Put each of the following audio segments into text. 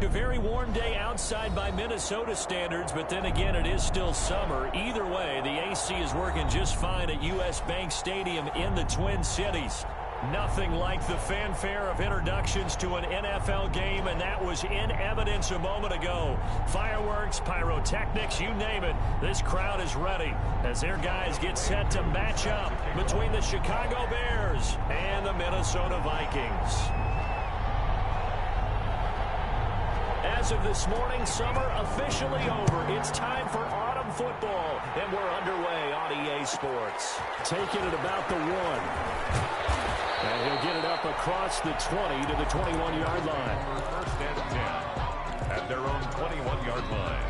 A very warm day outside by Minnesota standards, but then again, it is still summer. Either way, the AC is working just fine at U.S. Bank Stadium in the Twin Cities. Nothing like the fanfare of introductions to an NFL game, and that was in evidence a moment ago. Fireworks, pyrotechnics, you name it. This crowd is ready as their guys get set to match up between the Chicago Bears and the Minnesota Vikings. As of this morning, summer officially over. It's time for autumn football, and we're underway on EA Sports. Taking it about the 1. And he'll get it up across the 20 to the 21-yard line. First and 10 at their own 21-yard line.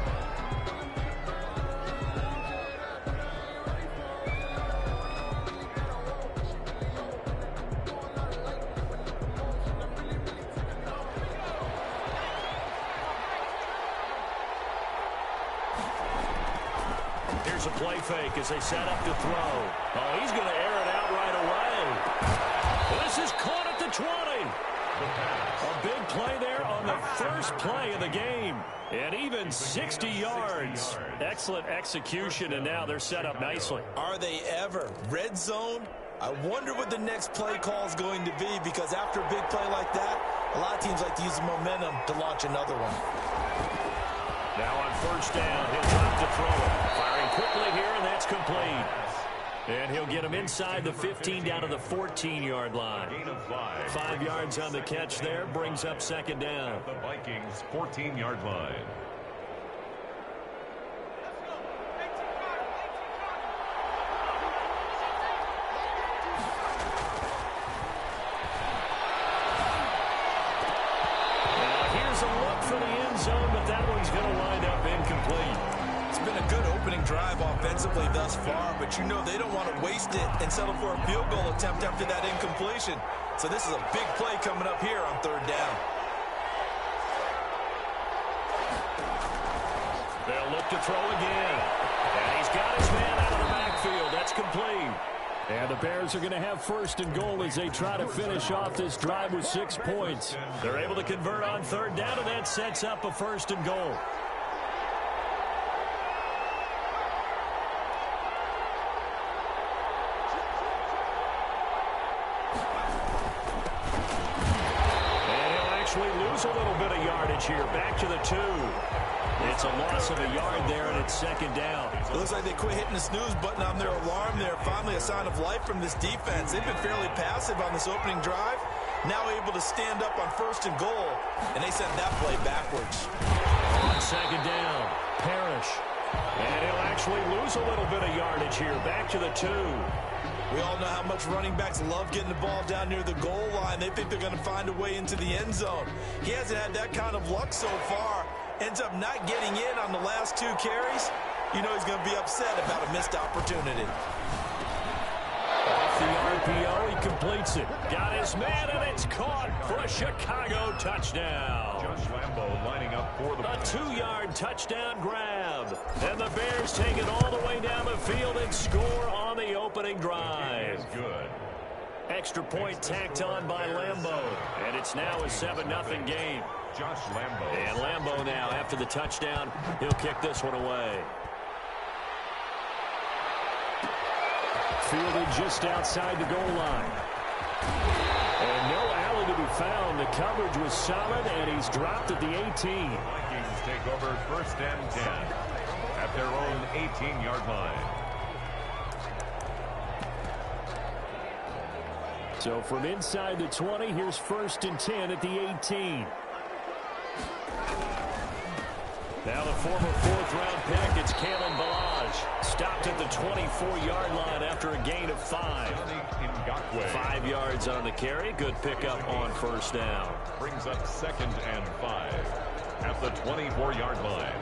Here's a play fake as they set up to throw. Oh, he's going to air it out right away. This is caught at the 20. A big play there on the first play of the game. And even 60 yards. Excellent execution, and now they're set up nicely. Are they ever? Red zone? I wonder what the next play call is going to be, because after a big play like that, a lot of teams like to use the momentum to launch another one. Now on first down, he'll drop to throw it. Firing quickly here, and that's complete. And he'll get him inside the 15 down to the 14-yard line. Gain of 5. 5 yards on the catch there, brings up second down. The Vikings 14-yard line. Now here's a look for the end zone, but that one's going to wind up incomplete. It's been a good opening drive offensively thus far, but you know they don't want to waste it and settle for a field goal attempt after that incompletion. So this is a big play coming up here on third down. They'll look to throw again. And he's got his man out of the backfield. That's complete. And the Bears are going to have first and goal as they try to finish off this drive with 6 points. They're able to convert on third down, and that sets up a first and goal. Lose a little bit of yardage here. Back to the 2. It's a loss of a yard there, and it's second down. It looks like they quit hitting the snooze button on their alarm there. Finally a sign of life from this defense. They've been fairly passive on this opening drive. Now able to stand up on first and goal, and they sent that play backwards. On second down, Parrish. And he'll actually lose a little bit of yardage here. Back to the 2. We all know how much running backs love getting the ball down near the goal line. They think they're going to find a way into the end zone. He hasn't had that kind of luck so far. Ends up not getting in on the last 2 carries. You know he's going to be upset about a missed opportunity. Off the RPO, he completes it. Got his man, and it's caught for a Chicago touchdown. Josh Lambo lining up for the A 2-yard touchdown grab. And the Bears take it all the way down the field and score on the opening drive. Good. Extra point tacked on by Lambo. And it's now a 7-0 game. Josh Lambo. And Lambo now, after the touchdown, he'll kick this one away. Fielded just outside the goal line. And no alley to be found. The coverage was solid, and he's dropped at the 18. Vikings take over first and 10 at their own 18-yard line. So from inside the 20, here's first and 10 at the 18. Now the former 4th-round pick, it's Kalen Balaj. Stopped at the 24-yard line after a gain of 5. 5 yards on the carry. Good pickup on first down. Brings up second and 5 at the 24-yard line.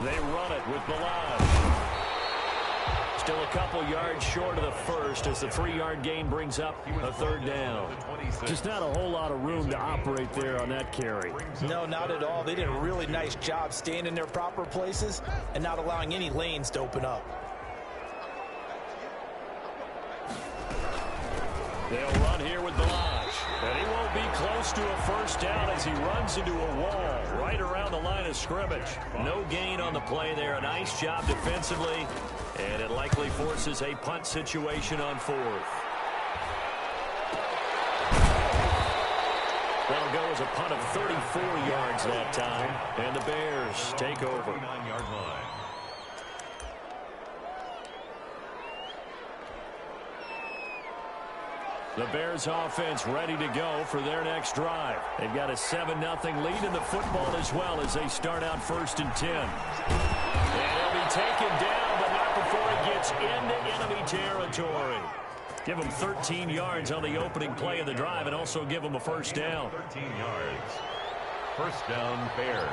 They run it with Balaj. Still a couple yards short of the first as the 3-yard gain brings up a third down. Just not a whole lot of room to operate there on that carry. No, not at all. They did a really nice job staying in their proper places and not allowing any lanes to open up. They'll run here with Balaj. And he won't be close to a first down as he runs into a wall right around the line of scrimmage. No gain on the play there. A nice job defensively. And it likely forces a punt situation on 4th. That'll go as a punt of 34 yards that time. And the Bears take over. 9-yard line. The Bears offense ready to go for their next drive. They've got a 7-0 lead in the football as well as they start out 1st and 10. And he'll be taken down, but not before he gets into enemy territory. Give him 13 yards on the opening play of the drive and also give him a first down. 13 yards. First down, Bears.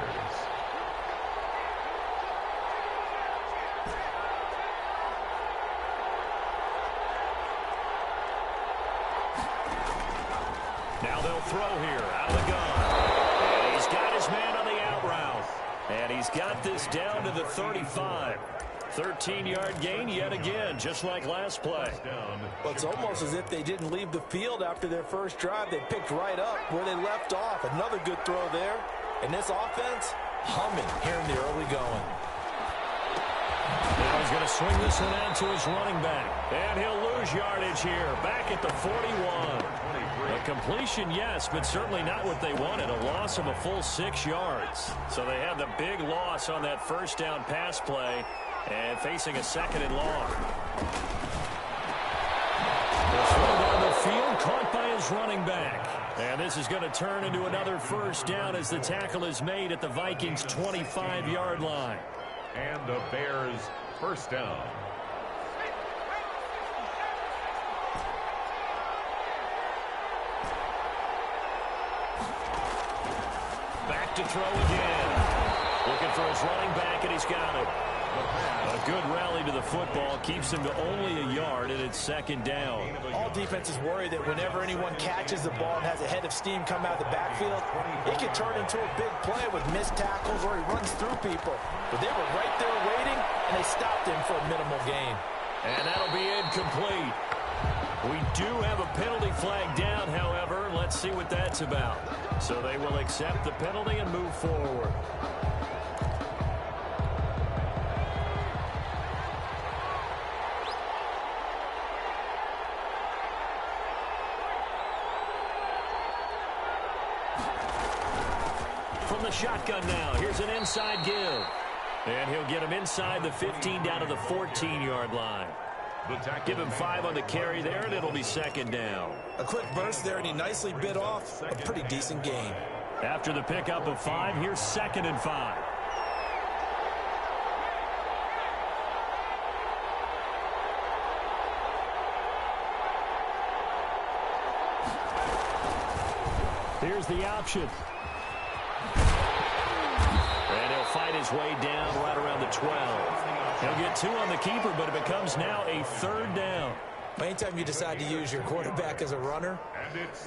Now they'll throw here out of the gun. And he's got his man on the out route. And he's got this down to the 35. 13-yard gain yet again, just like last play. Well, it's almost as if they didn't leave the field after their first drive. They picked right up where they left off. Another good throw there. And this offense, humming here in the early going. Now he's going to swing this one out to his running back. And he'll lose yardage here, back at the 41. A completion, yes, but certainly not what they wanted. A loss of a full 6 yards. So they had the big loss on that first down pass play and facing a 2nd and long. The throw down the field, caught by his running back. And this is going to turn into another first down as the tackle is made at the Vikings' 25-yard line. And the Bears first down. Back to throw again. Looking for his running back, and he's got it. A good rally to the football keeps him to only a yard, and it's 2nd down. All defenses worry that whenever anyone catches the ball and has a head of steam come out of the backfield, it can turn into a big play with missed tackles or he runs through people. But they were right there waiting, and they stopped him for a minimal gain. And that'll be incomplete. We do have a penalty flag down, however. Let's see what that's about. So they will accept the penalty and move forward. From the shotgun now, here's an inside give. And he'll get him inside the 15 down to the 14-yard line. Give him 5 on the carry there, and it'll be 2nd down. A quick burst there, and he nicely bit off a pretty decent gain. After the pickup of 5, here's 2nd and 5. Here's the option. And he'll fight his way down right around the 12. He'll get 2 on the keeper, but it becomes now a 3rd down. Anytime you decide to use your quarterback as a runner,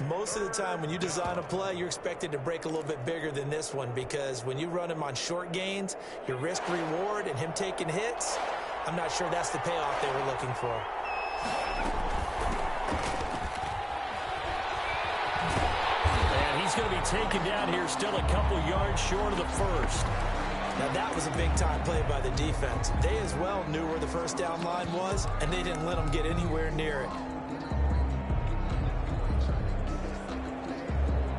most of the time when you design a play, you're expected to break a little bit bigger than this one, because when you run him on short gains, your risk-reward and him taking hits, I'm not sure that's the payoff they were looking for. And he's going to be taken down here still a couple yards short of the first. Now that was a big-time play by the defense. They as well knew where the first down line was, and they didn't let them get anywhere near it.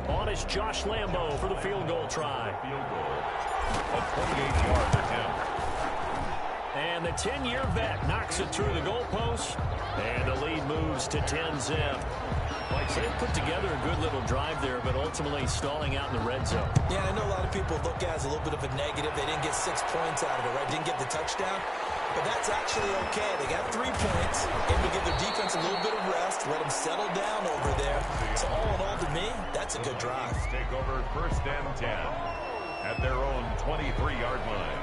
On is Josh Lambo for the field goal try. Field goal. A 28-yard attempt. And the 10-year vet knocks it through the goalpost. And the lead moves to 10-zip. So they put together a good little drive there, but ultimately stalling out in the red zone. Yeah, I know a lot of people look at it as a little bit of a negative. They didn't get 6 points out of it, right? Didn't get the touchdown. But that's actually okay. They got 3 points, able to give their defense a little bit of rest, let them settle down over there. So all in all, to me, that's a good drive. Take over 1st and 10 at their own 23-yard line.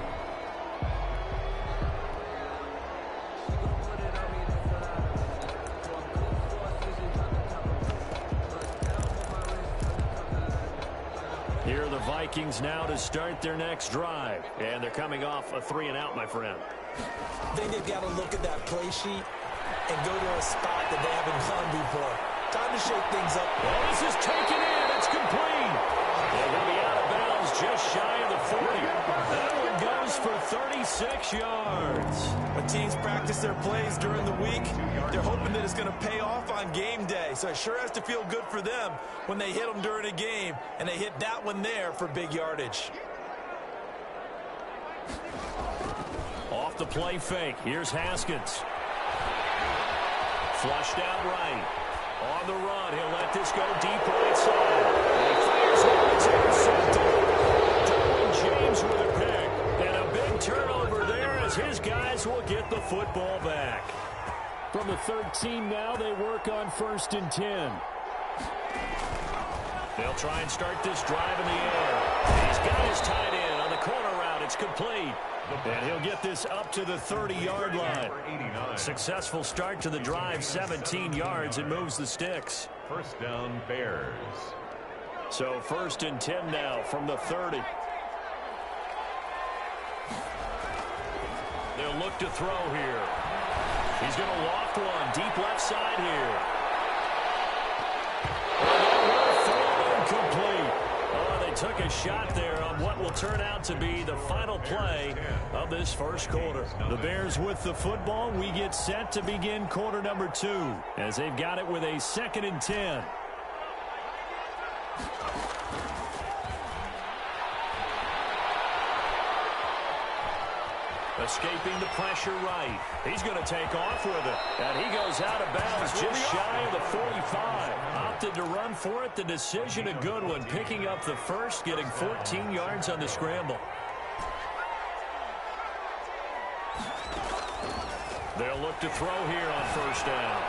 Here are the Vikings now to start their next drive. And they're coming off a 3-and-out, my friend. I think they've got to look at that play sheet and go to a spot that they haven't gone before. Time to shake things up. Well, this is taken in. It's complete. They're going to be out of bounds just shy of the 40. That one goes for 36 yards. When teams practice their plays during the week, they're hoping that it's going to pay off on game day. So it sure has to feel good for them when they hit them during a game, and they hit that one there for big yardage. Off the play fake. Here's Haskins. Flushed out right. On the run, he'll let this go deep right side. And he fires one. It's intercepted. Derwin James with a pick. And a big turnover there as his guys will get the football back. From the 13 now, they work on 1st and 10. They'll try and start this drive in the air. He's got his tight end on the corner route. It's complete. And he'll get this up to the 30-yard line. Successful start to the drive, 17 yards, and moves the sticks. First down, Bears. So 1st and 10 now from the 30. They'll look to throw here. He's going to loft one deep left side here. Incomplete. Oh, they took a shot there on what will turn out to be the final play of this first quarter. The Bears with the football. We get set to begin quarter number 2 as they've got it with a 2nd and 10. Escaping the pressure right. He's going to take off with it. And he goes out of bounds just shy of the 45. Opted to run for it. The decision a good one. Picking up the first, getting 14 yards on the scramble. They'll look to throw here on 1st down.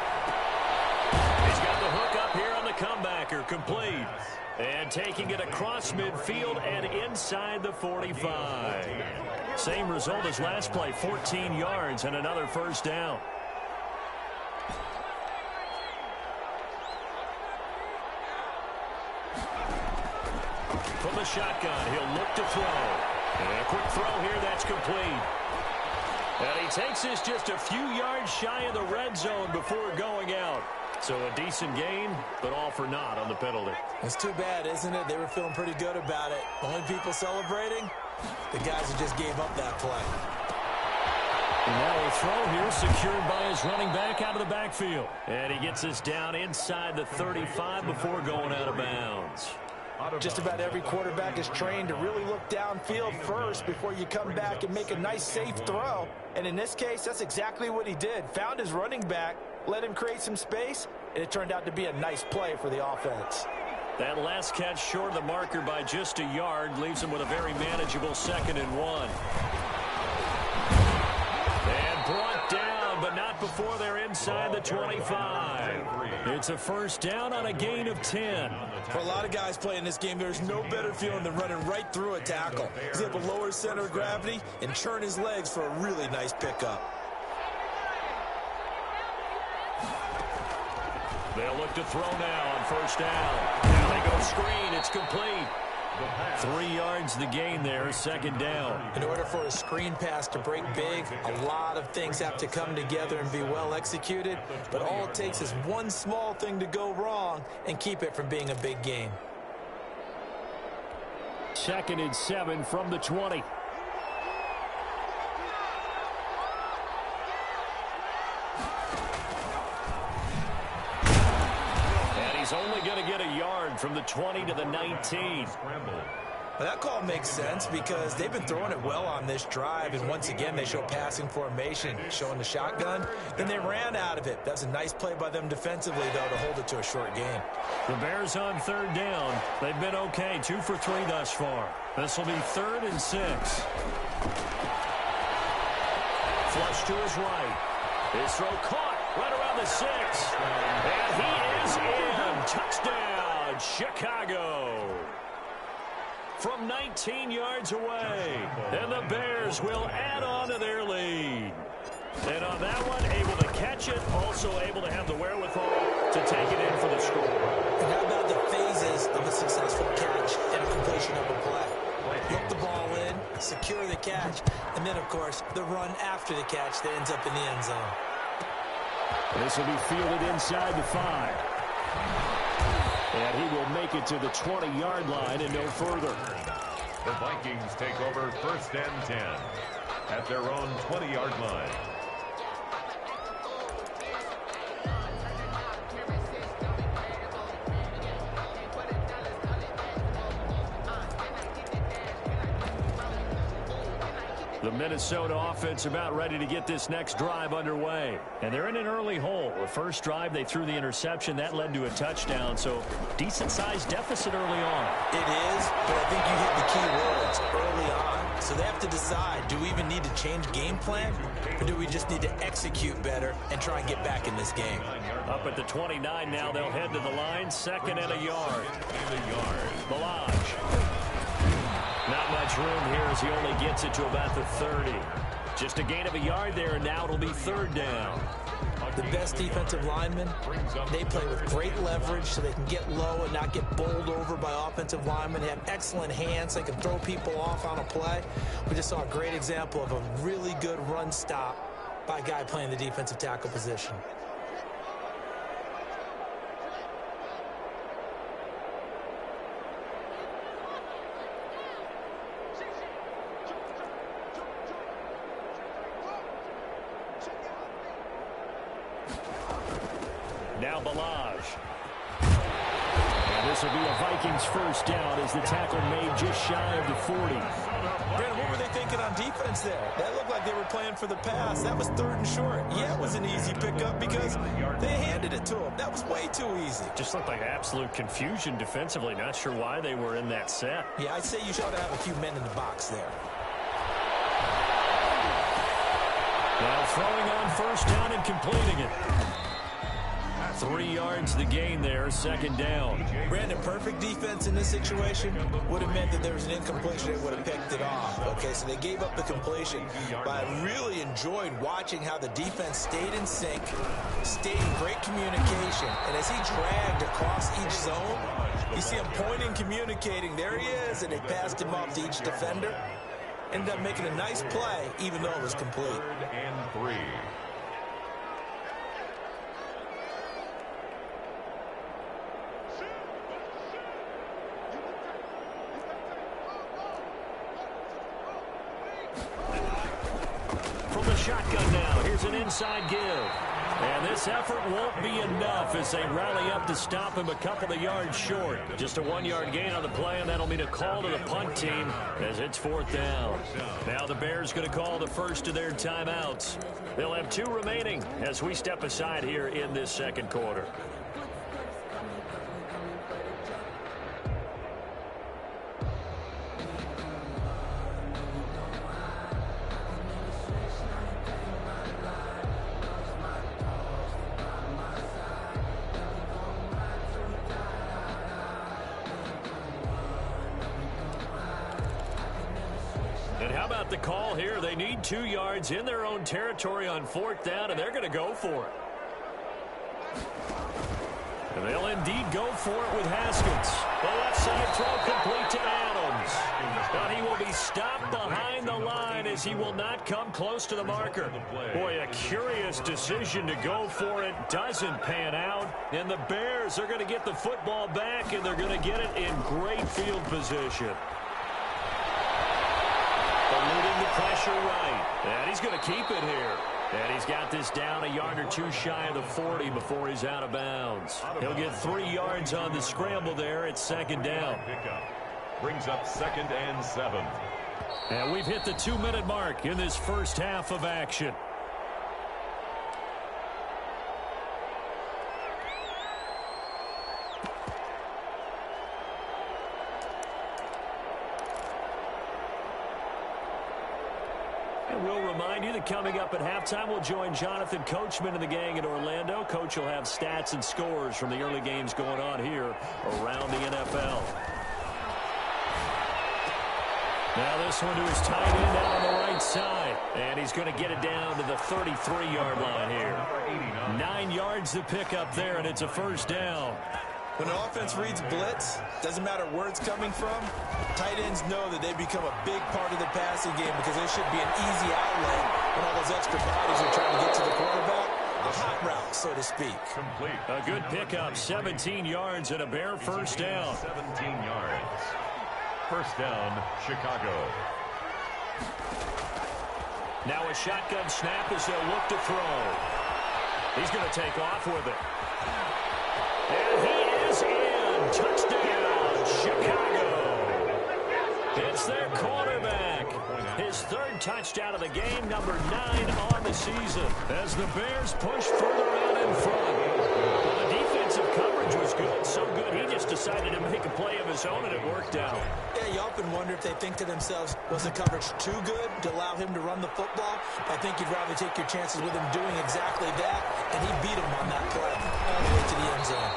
He's got the hook up here on the comebacker. Complete. And taking it across midfield and inside the 45. Same result as last play, 14 yards and another 1st down. From the shotgun, he'll look to throw. And a quick throw here, that's complete. And he takes this just a few yards shy of the red zone before going out. So a decent gain, but all for naught on the penalty. It's too bad, isn't it? They were feeling pretty good about it. Only people celebrating, the guys who just gave up that play. And now a throw here secured by his running back out of the backfield. And he gets this down inside the 35 before going out of bounds. Just about every quarterback is trained to really look downfield first before you come back and make a nice, safe throw. And in this case, that's exactly what he did. Found his running back, let him create some space, and it turned out to be a nice play for the offense. That last catch short of the marker by just a yard leaves him with a very manageable 2nd and 1. And brought down, but not before they're inside the 25. It's a 1st down on a gain of 10. For a lot of guys playing this game, there's no better feeling than running right through a tackle. He's able to lower his center of gravity and turn his legs for a really nice pickup. They'll look to throw now on 1st down. Now they go screen. It's complete. 3 yards the gain there, 2nd down. In order for a screen pass to break big, a lot of things have to come together and be well executed. But all it takes is one small thing to go wrong and keep it from being a big game. 2nd and 7 from the 20. He's only going to get a yard from the 20 to the 19. Well, that call makes sense because they've been throwing it well on this drive, and once again they show passing formation, showing the shotgun. Then they ran out of it. That's a nice play by them defensively, though, to hold it to a short game. The Bears on 3rd down. They've been okay, 2 for 3 thus far. This will be 3rd and 6. Flush to his right. His throw caught right around the 6. And he is in. Touchdown, Chicago. From 19 yards away. And the Bears will add on to their lead. And on that one, able to catch it, also able to have the wherewithal to take it in for the score. And how about the phases of a successful catch and a completion secure the catch. And then, of course, the run after the catch that ends up in the end zone. This will be fielded inside the 5. And he will make it to the 20-yard line and no further. The Vikings take over 1st and 10 at their own 20-yard line. The Minnesota offense about ready to get this next drive underway. And they're in an early hole. The first drive, they threw the interception. That led to a touchdown. So decent-sized deficit early on. It is, but I think you hit the key words early on. So they have to decide, do we even need to change game plan? Or do we just need to execute better and try and get back in this game? Up at the 29 now, they'll head to the line. 2nd and a yard. Balaj. Not much room here as he only gets it to about the 30. Just a gain of a yard there, and now it'll be 3rd down. The best defensive linemen, they play with great leverage so they can get low and not get bowled over by offensive linemen. They have excellent hands. They can throw people off on a play. We just saw a great example of a really good run stop by a guy playing the defensive tackle position. Now Balaj. And this will be a Vikings 1st down as the tackle made just shy of the 40. Brandon, what were they thinking on defense there? That looked like they were playing for the pass. That was 3rd and short. Yeah, it was an easy pickup because they handed it to him. That was way too easy. Just looked like absolute confusion defensively. Not sure why they were in that set. Yeah, I'd say you should have a few men in the box there. Now throwing on 1st down and completing it. 3 yards the gain there, 2nd down. Brandon, perfect defense in this situation would have meant that there was an incompletion that would have picked it off. Okay, so they gave up the completion. But I really enjoyed watching how the defense stayed in sync, stayed in great communication. And as he dragged across each zone, you see him pointing, communicating. There he is, and they passed him off to each defender. Ended up making a nice play, even though it was complete. 3rd and 3. From the shotgun now, here's an inside give. And this effort won't be enough as they rally up to stop him a couple of yards short. Just a 1-yard gain on the play, and that'll mean a call to the punt team as it's 4th down. Now the Bears going to call the first of their timeouts. They'll have 2 remaining as we step aside here in this 2nd quarter. And how about the call here? They need 2 yards in their own territory on 4th down, and they're going to go for it. And they'll indeed go for it with Haskins. The left side throw complete to Adams. But he will be stopped behind the line as he will not come close to the marker. Boy, a curious decision to go for it. Doesn't pan out. And the Bears are going to get the football back, and they're going to get it in great field position. Eluding the pressure right. And he's going to keep it here. And he's got this down a yard or 2 shy of the 40 before he's out of bounds. He'll get 3 yards on the scramble there. It's 2nd down. Brings up 2nd and 7. And we've hit the 2-minute mark in this first half of action. We'll remind you that coming up at halftime, we'll join Jonathan Coachman and the gang in Orlando. Coach will have stats and scores from the early games going on here around the NFL. Now this one to his tight end out on the right side. And he's going to get it down to the 33-yard line here. 9 yards to pick up there, and it's a 1st down. When an offense reads blitz, doesn't matter where it's coming from, tight ends know that they become a big part of the passing game because they should be an easy outlet when all those extra bodies are trying to get to the quarterback. A hot route, so to speak. Complete. A good pickup, 17 yards and a Bear first down. 17 yards. First down, Chicago. Now a shotgun snap as they'll look to throw. He's going to take off with it. And he is in. Touchdown, Chicago. It's their quarterback. His third touchdown of the game, number 9 on the season. As the Bears push further out in front. Well, the defensive coverage was good, so good he just decided to make a play of his own, and it worked out. Yeah, you often wonder if they think to themselves, was the coverage too good to allow him to run the football? I think you'd rather take your chances with him doing exactly that, and he beat him on that play all the way to the end zone.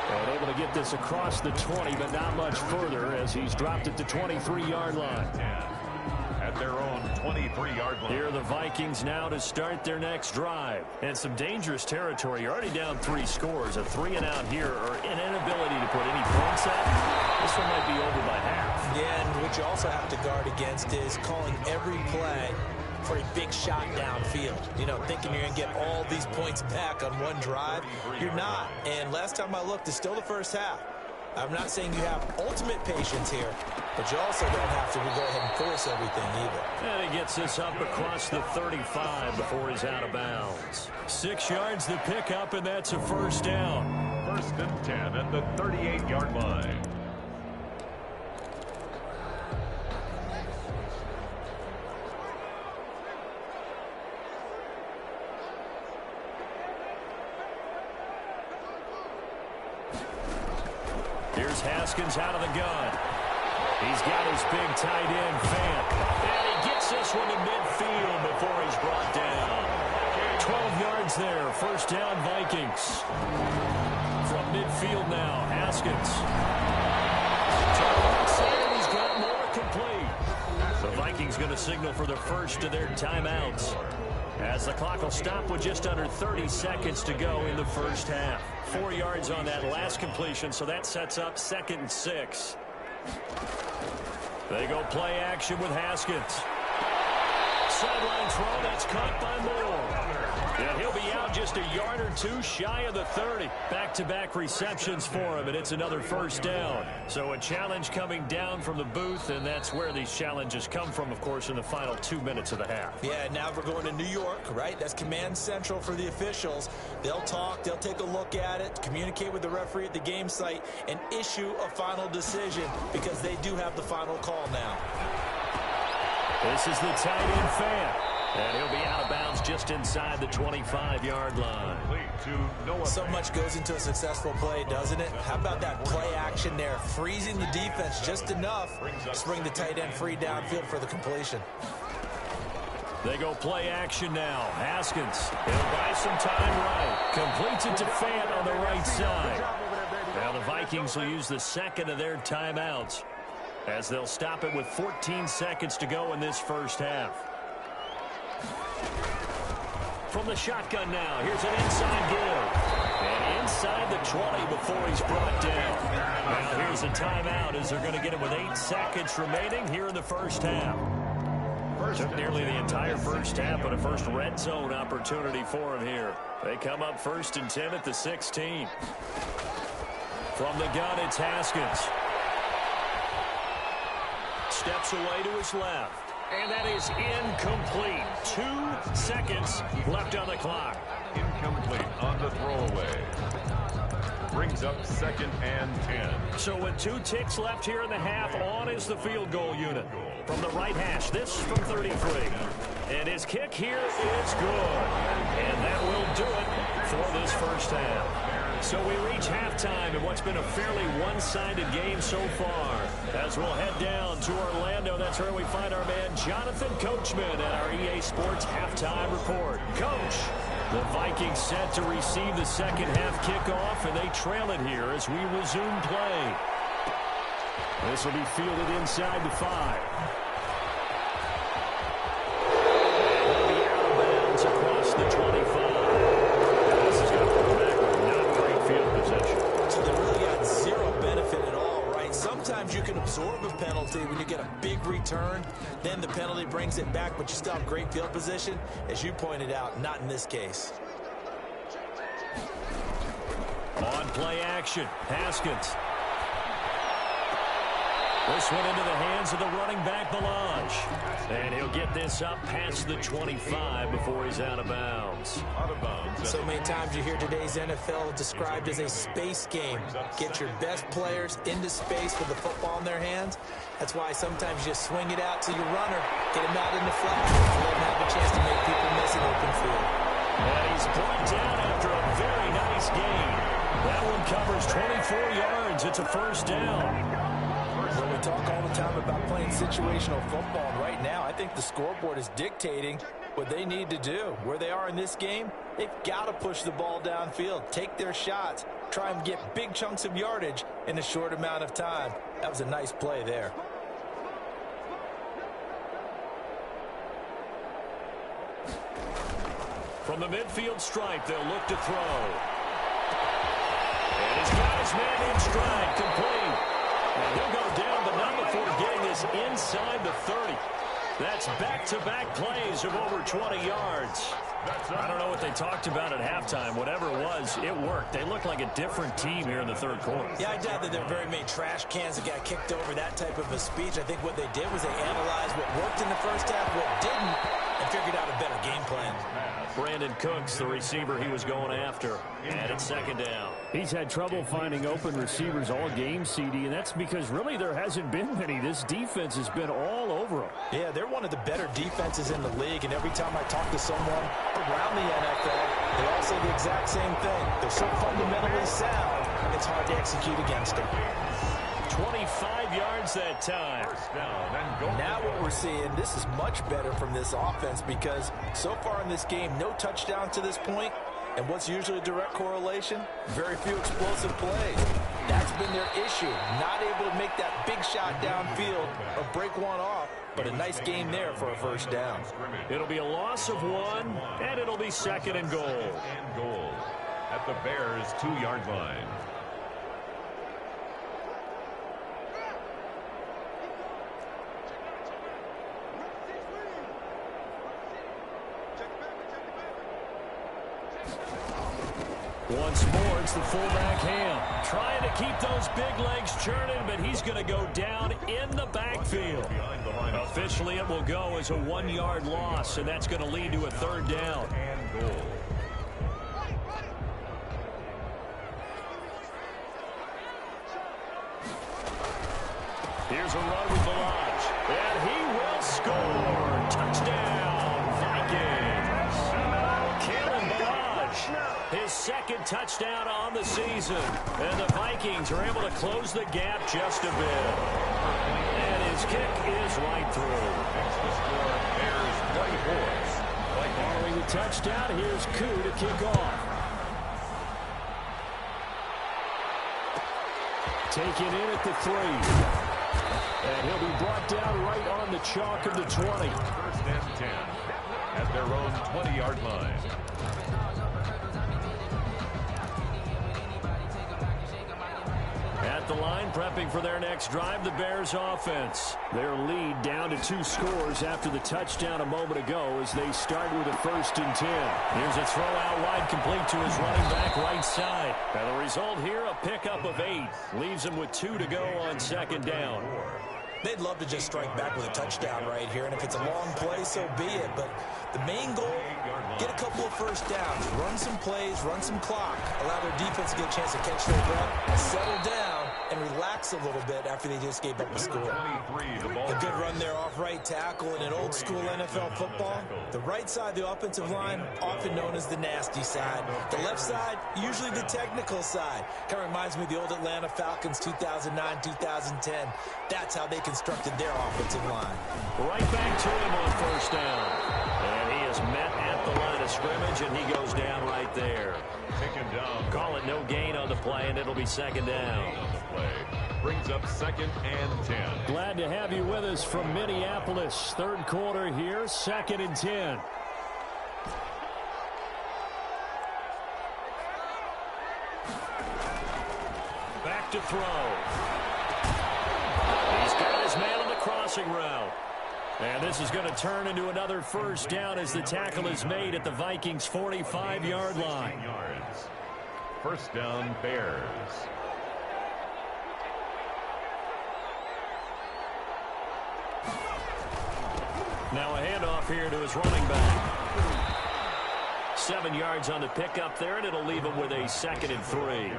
And able to get this across the 20, but not much further as he's dropped at the 23-yard line. At their own 23-yard line. Here are the Vikings now to start their next drive. And some dangerous territory. You're already down 3 scores. A 3-and-out here, or an inability to put any points up. This one might be over by half. Yeah, and what you also have to guard against is calling every play for a big shot downfield. You know, thinking you're going to get all these points back on one drive. You're not. And last time I looked, it's still the first half. I'm not saying you have ultimate patience here, but you also don't have to go ahead and force everything either. And he gets this up across the 35 before he's out of bounds. 6 yards the pickup, and that's a first down. First and 10 at the 38-yard line. Here's Haskins out of the gun. He's got his big tight end, Fant. And he gets this one to midfield before he's brought down. 12 yards there. First down, Vikings. From midfield now, Haskins. He's got more complete. The Vikings going to signal for the first of their timeouts, as the clock will stop with just under 30 seconds to go in the first half. 4 yards on that last completion, so that sets up 2nd and 6. They go play action with Haskins. Sideline throw, that's caught by Moore. And he'll be out just a yard or two shy of the 30. Back-to-back receptions for him, and it's another first down. So a challenge coming down from the booth, and that's where these challenges come from, of course, in the final 2 minutes of the half. Yeah, now we're going to New York, right? That's command central for the officials. They'll talk, they'll take a look at it, communicate with the referee at the game site, and issue a final decision because they do have the final call now. This is the tight end, Fant. And he'll be out of bounds just inside the 25-yard line. So much goes into a successful play, doesn't it? How about that play action there? Freezing the defense just enough to bring the tight end free downfield for the completion. They go play action now. Haskins, he'll buy some time right. Completes it to Fant on the right side. Now the Vikings will use the second of their timeouts, as they'll stop it with 14 seconds to go in this first half. From the shotgun now, here's an inside give. And inside the 20 before he's brought down. Now here's a timeout as they're going to get it with 8 seconds remaining here in the first half. Took nearly the entire first half, but a first red zone opportunity for him here. They come up 1st and 10 at the 16. From the gun, it's Haskins. Steps away to his left. And that is incomplete. 2 seconds left on the clock. Incomplete on the throwaway. Brings up 2nd and 10. So with 2 ticks left here in the half, on is the field goal unit. From the right hash, this from 33. And his kick here is good. And that will do it for this first half. So we reach halftime in what's been a fairly one-sided game so far. As we'll head down to Orlando, that's where we find our man Jonathan Coachman at our EA Sports Halftime Report. Coach, the Vikings set to receive the second half kickoff, and they trail it here as we resume play. This will be fielded inside the 5. And he'll be out of bounds across the 25. This is going to put him back with not great field position. So they really got you can absorb a penalty when you get a big return. Then the penalty brings it back, but you still have great field position. As you pointed out, not in this case. On play action, Haskins. This one into the hands of the running back, Melange. And he'll get this up past the 25 before he's out of bounds. So many times you hear today's NFL described as a space game. Get your best players into space with the football in their hands. That's why sometimes you just swing it out to your runner, get him out in the flat, and let him have a chance to make people miss an open field. And he's brought down after a very nice gain. That one covers 24 yards. It's a first down. Well, we talk all the time about playing situational football, and right now I think the scoreboard is dictating what they need to do. Where they are in this game, they've got to push the ball downfield, take their shots, try and get big chunks of yardage in a short amount of time. That was a nice play there. From the midfield stripe, they'll look to throw. And he's got his man in stride, complete. And he'll go down, but not before getting this inside the 30. That's back-to-back plays of over 20 yards. I don't know what they talked about at halftime. Whatever it was, it worked. They look like a different team here in the third quarter. Yeah, I doubt that there are very many trash cans that got kicked over, that type of a speech. I think what they did was they analyzed what worked in the first half, what didn't, and figured out a better game plan. Brandon Cooks, the receiver he was going after. And it's second down. He's had trouble finding open receivers all game, CD, and that's because really there hasn't been many. This defense has been all over them. Yeah, they're one of the better defenses in the league, and every time I talk to someone around the NFL, they all say the exact same thing. They're so fundamentally sound, it's hard to execute against them. 25 yards that time. Now what we're seeing, this is much better from this offense because so far in this game, no touchdown to this point. And what's usually a direct correlation? Very few explosive plays. That's been their issue. Not able to make that big shot downfield or break one off, but a nice game there for a first down. It'll be a loss of one, and it'll be second and goal. At the Bears' 2-yard line. Once more, it's the fullback Ham. Trying to keep those big legs churning, but he's going to go down in the backfield. Officially, it will go as a 1-yard loss, and that's going to lead to a third down. And goal. Here's a run with Melange, and he will score. Touchdown, Vikings. Kalen Melange, his second touchdown on the season. And the Vikings are able to close the gap just a bit. And his kick is right through. Following the touchdown, here's Koo to kick off. Taken in at the 3. And he'll be brought down right on the chalk of the 20. First and 10 at their own 20-yard line. At the line, prepping for their next drive, the Bears offense. Their lead down to 2 scores after the touchdown a moment ago as they start with a 1st and 10. Here's a throw out wide, complete to his running back right side. And the result here, a pickup of 8. Leaves him with 2 to go on second down. They'd love to just strike back with a touchdown right here, and if it's a long play, so be it. But the main goal, get a couple of first downs, run some plays, run some clock, allow their defense to get a chance to catch their breath, settle down, and relax a little bit after they just gave up a score. A good run there off right tackle in an old-school NFL football. The right side of the offensive line, often known as the nasty side. The left side, usually the technical side. Kind of reminds me of the old Atlanta Falcons 2009, 2010. That's how they constructed their offensive line. Right back to him on first down. And he is met at the line of scrimmage, and he goes down right there. Taken down. Call it no gain on the play, and it'll be second down. Brings up 2nd and 10. Glad to have you with us from Minneapolis. Third quarter here, 2nd and 10. Back to throw. crossing route. And this is going to turn into another first down as the tackle is made at the Vikings' 45-yard line. First down, Bears. Now a handoff here to his running back. 7 yards on the pickup there, and it'll leave him with a 2nd and 3.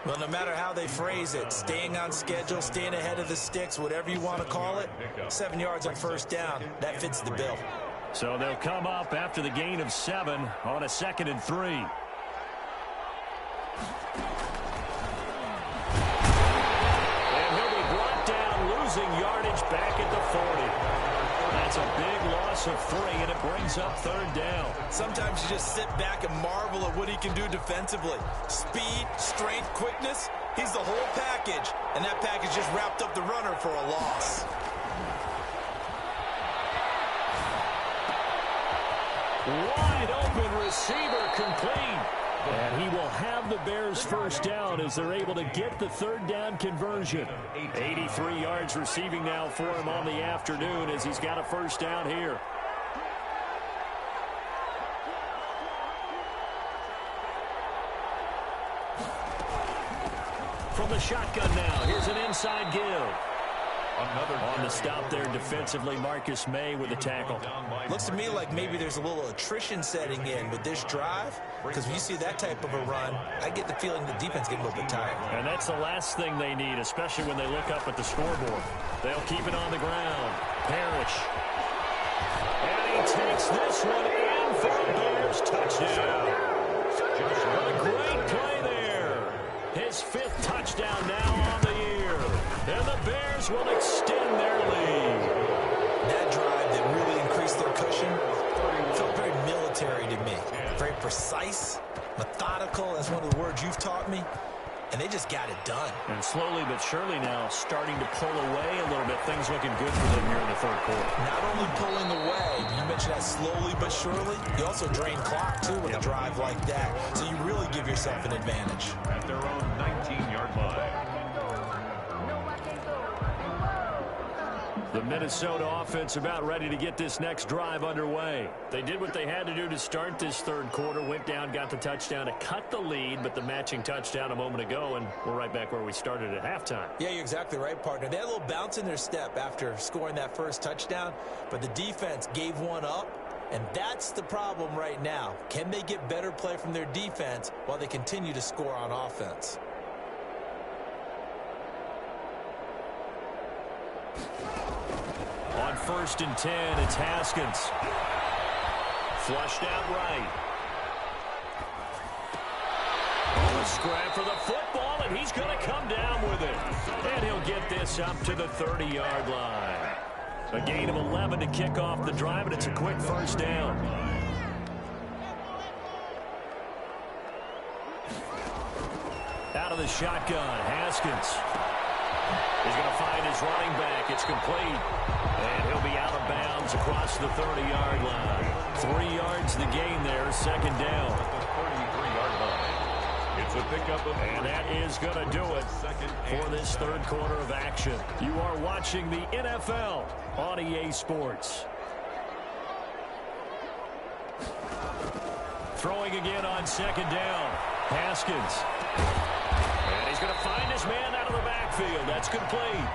Well, no matter how they phrase it, staying on schedule, staying ahead of the sticks, whatever you want to call it, 7 yards on first down, that fits the bill. So they'll come up after the gain of 7 on a 2nd and 3. And he'll be brought down, losing yardage back at the 40. That's a big loss of 3, and it brings up 3rd down. Sometimes you just sit back and marvel at what he can do defensively. Speed, strength, quickness, he's the whole package. And that package just wrapped up the runner for a loss. Wide open receiver complete. And he will have the Bears first down as they're able to get the 3rd down conversion. 83 yards receiving now for him on the afternoon as he's got a first down here. From the shotgun now, here's an inside give. On the stop there defensively, Marcus May with the tackle. Looks to me like maybe there's a little attrition setting in with this drive, because when you see that type of a run, I get the feeling the defense get a little bit tired. And that's the last thing they need, especially when they look up at the scoreboard. They'll keep it on the ground. Parrish. And he takes this one in for a Bears touchdown. A great play there. His 5th touchdown now on the year. And the Bears will extend their lead. That drive that really increased their cushion felt very military to me. Very precise, methodical. That's one of the words you've taught me. And they just got it done. And slowly but surely now starting to pull away a little bit. Things looking good for them here in the 3rd quarter. Not only pulling away, you mentioned that slowly but surely. You also drain clock, too, with a drive like that. So you really give yourself an advantage. At their own 19-yard line. The Minnesota offense about ready to get this next drive underway. They did what they had to do to start this 3rd quarter, went down, got the touchdown to cut the lead, but the matching touchdown a moment ago, and we're right back where we started at halftime. Yeah, you're exactly right, partner. They had a little bounce in their step after scoring that first touchdown, but the defense gave one up, and that's the problem right now. Can they get better play from their defense while they continue to score on offense? On 1st and 10, it's Haskins. Flushed out right. A scrap for the football, and he's going to come down with it. And he'll get this up to the 30-yard line. A gain of 11 to kick off the drive, and it's a quick first down. Out of the shotgun, Haskins. He's going to find his running back. It's complete. And he'll be out of bounds across the 30-yard line. 3 yards the gain there, 2nd down. The 33-yard line. It's a pickup of... And that is going to do it for this 3rd quarter of action. You are watching the NFL on EA Sports. Throwing again on 2nd down. Haskins. And he's going to find his man out of the backfield. That's complete.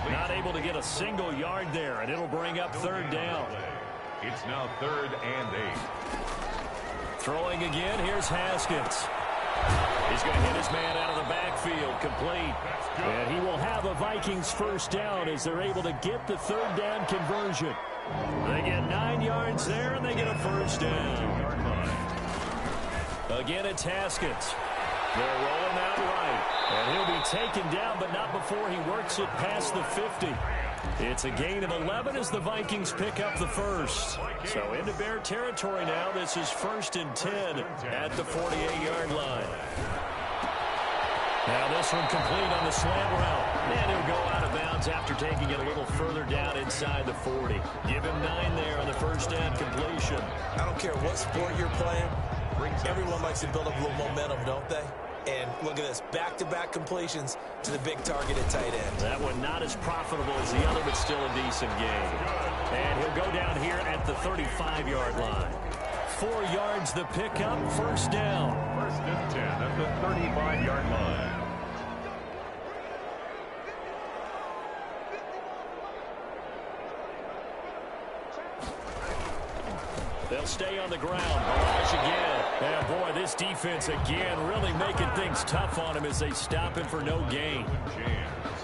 Not able to get a single yard there, and it'll bring up 3rd down. It's now 3rd and 8. Throwing again, here's Haskins. He's going to hit his man out of the backfield, complete. And he will have a Vikings first down as they're able to get the 3rd down conversion. They get 9 yards there, and they get a first down. Again, it's Haskins. They're rolling out right. And he'll be taken down, but not before he works it past the 50. It's a gain of 11 as the Vikings pick up the first. So into Bear territory now. This is 1st and 10 at the 48-yard line. Now this one complete on the slant route. And he'll go out of bounds after taking it a little further down inside the 40. Give him 9 there on the first down completion. I don't care what sport you're playing. Everyone likes to build up a little momentum, don't they? And look at this, back-to-back completions to the big target at tight end. That one not as profitable as the other, but still a decent gain. And he'll go down here at the 35-yard line. 4 yards the pickup, first down. First and 10 at the 35-yard line. They'll stay on the ground. Barrage again. And boy, this defense again really making things tough on him as they stop him for no gain.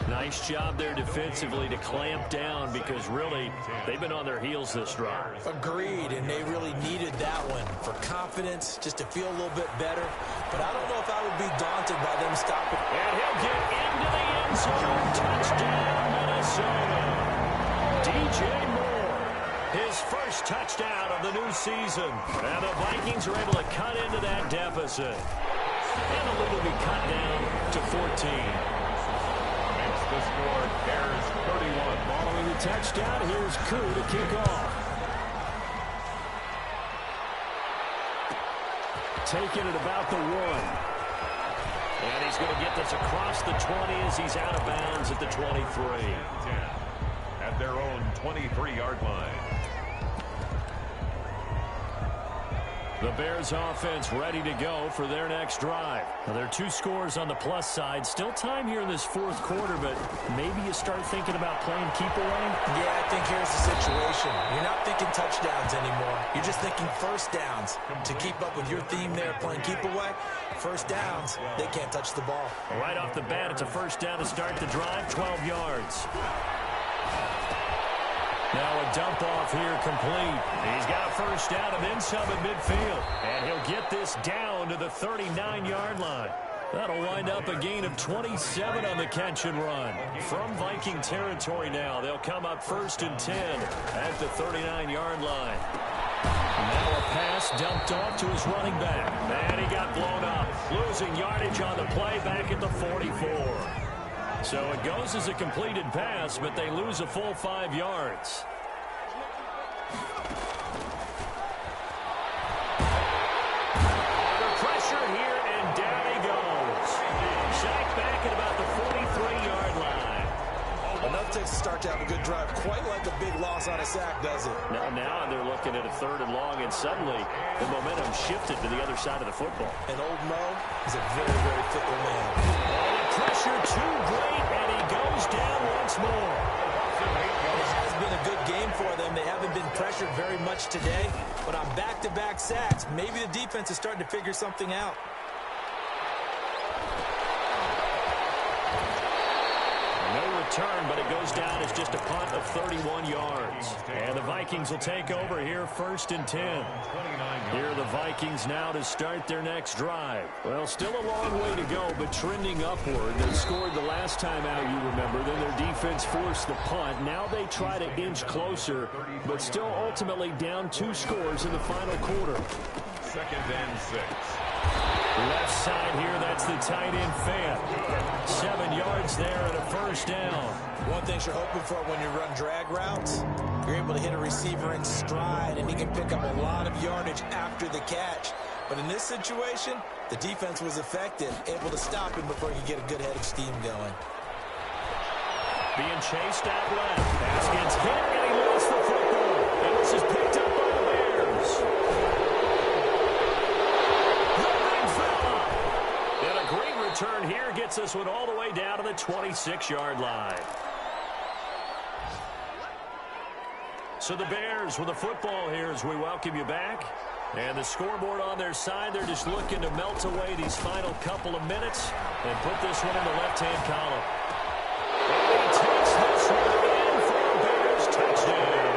Nice job there defensively to clamp down because really they've been on their heels this drive. Agreed, and they really needed that one for confidence, just to feel a little bit better. But I don't know if I would be daunted by them stopping. And he'll get into the end zone. Touchdown, Minnesota. DJ Moore, his first touchdown of the new season. And the Vikings are able to cut into that deficit. And the lead will be cut down to 14. The score, Bears 31. Following the touchdown, here's Koo to kick off. Taking it about the 1. And he's going to get this across the 20 as he's out of bounds at the 23. 10 at their own 23-yard line. The Bears offense ready to go for their next drive. Now, there are 2 scores on the plus side. Still time here in this 4th quarter, but maybe you start thinking about playing keep away? Yeah, I think here's the situation. You're not thinking touchdowns anymore. You're just thinking first downs. To keep up with your theme there, playing keep away, first downs, they can't touch the ball. Right off the bat, it's a first down to start the drive, 12 yards. Now a dump off here complete. He's got a first down and then some at midfield. And he'll get this down to the 39-yard line. That'll wind up a gain of 27 on the catch and run. From Viking territory now, they'll come up first and 10 at the 39-yard line. Now a pass dumped off to his running back. And he got blown up. Losing yardage on the play back at the 44. So it goes as a completed pass, but they lose a full 5 yards. Under pressure here, and down he goes. Sacked back at about the 43-yard line. Enough to start to have a good drive. Quite like a big loss on a sack, does it? Now they're looking at a 3rd and long, and suddenly the momentum shifted to the other side of the football. And old Mo is a very, very fickle man. Pressure too great, and he goes down once more. It has been a good game for them. They haven't been pressured very much today, but on back-to-back sacks, maybe the defense is starting to figure something out. No return, but it goes down as just a punt of 31 yards. And the Vikings will take over here first and 10. Here are the Vikings now to start their next drive. Well, still a long way to go, but trending upward. They scored the last time out, you remember. Then their defense forced the punt. Now they try to inch closer, but still ultimately down 2 scores in the final quarter. 2nd and 6. Left side here, that's the tight end Fant. 7 yards there and a first down. One thing you're hoping for when you run drag routes, you're able to hit a receiver in stride, and he can pick up a lot of yardage after the catch. But in this situation, the defense was effective, able to stop him before he could get a good head of steam going. Being chased out left. Pass gets hit, and he lost the football. And this is picked up by the Bears. And a great return here gets this one all the way down to the 26-yard line. So the Bears with the football here as we welcome you back. And the scoreboard on their side, they're just looking to melt away these final couple of minutes and put this one in the left-hand column. And he takes this one in for a Bears touchdown.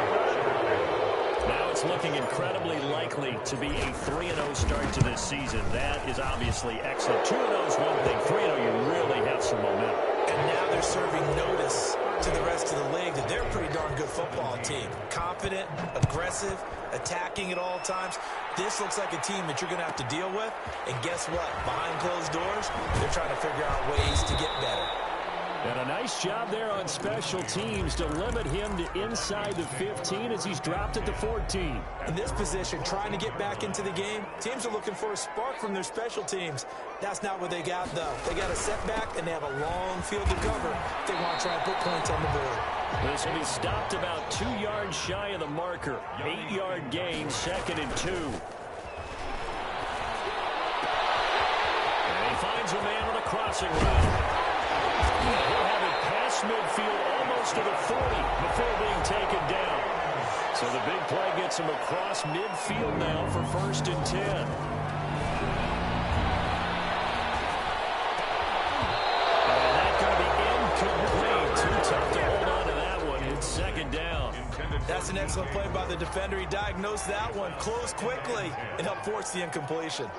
Now it's looking incredibly likely to be a 3-0 start to this season. That is obviously excellent. 2-0 is one thing. 3-0, you really have some momentum. And now they're serving notice to the rest of the league that they're a pretty darn good football team. Confident, aggressive, attacking at all times. This looks like a team that you're going to have to deal with. And guess what? Behind closed doors, they're trying to figure out ways to get better. And a nice job there on special teams to limit him to inside the 15 as he's dropped at the 14. In this position, trying to get back into the game, teams are looking for a spark from their special teams. That's not what they got, though. They got a setback, and they have a long field to cover. They want to try and put points on the board. This will be stopped about 2 yards shy of the marker. 8-yard gain, 2nd and 2. And he finds a man on a crossing route. He'll have it past midfield almost to the 40 before being taken down. So the big play gets him across midfield now for 1st and 10. And that's going to be incomplete. Too tough to hold on to that one. It's 2nd down. That's an excellent play by the defender. He diagnosed that one, closed quickly, and helped force the incompletion.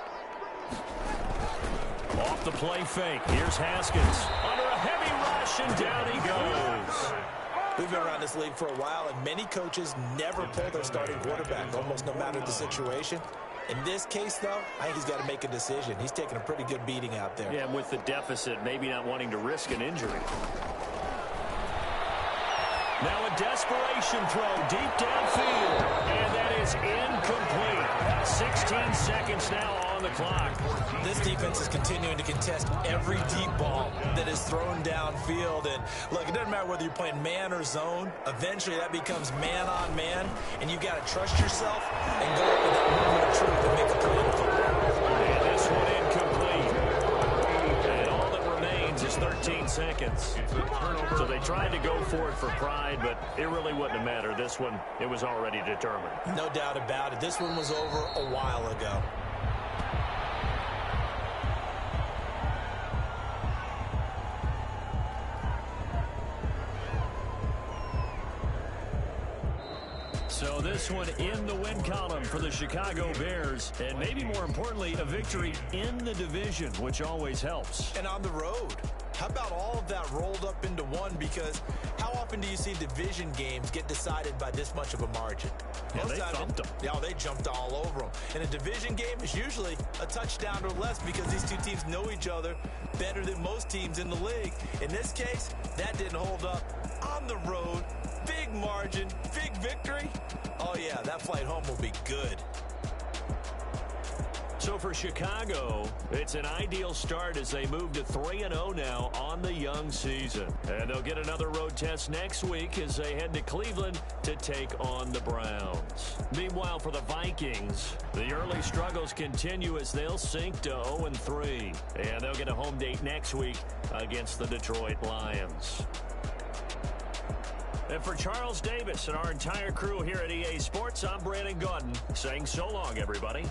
Off the play fake. Here's Haskins. Under a heavy rush, and down he goes. We've been around this league for a while, and many coaches never pull their starting quarterback, almost no matter the situation. In this case, though, I think he's got to make a decision. He's taking a pretty good beating out there. Yeah, with the deficit, maybe not wanting to risk an injury. Now a desperation throw deep downfield, and that is incomplete. 16 seconds now on the clock. This defense is continuing to contest every deep ball that is thrown downfield. And look, it doesn't matter whether you're playing man or zone. Eventually, that becomes man on man, and you've got to trust yourself and go up with that moment of truth and make a play in the football. And this one incomplete. And all that remains is 13 seconds. So they tried to go for it for pride, but it really wouldn't have mattered. This one, it was already determined. No doubt about it. This one was over a while ago. So this one in the win column for the Chicago Bears, and maybe more importantly, a victory in the division, which always helps. And on the road. How about all of that rolled up into one? Because how often do you see division games get decided by this much of a margin? Yeah, they thumped them. Yeah, they jumped all over them. And a division game is usually a touchdown or less because these two teams know each other better than most teams in the league. In this case, that didn't hold up. On the road, big margin, big victory. Oh, yeah, that flight home will be good. So for Chicago, it's an ideal start as they move to 3-0 now on the young season. And they'll get another road test next week as they head to Cleveland to take on the Browns. Meanwhile, for the Vikings, the early struggles continue as they'll sink to 0-3. And they'll get a home date next week against the Detroit Lions. And for Charles Davis and our entire crew here at EA Sports, I'm Brandon Gaudin saying so long, everybody.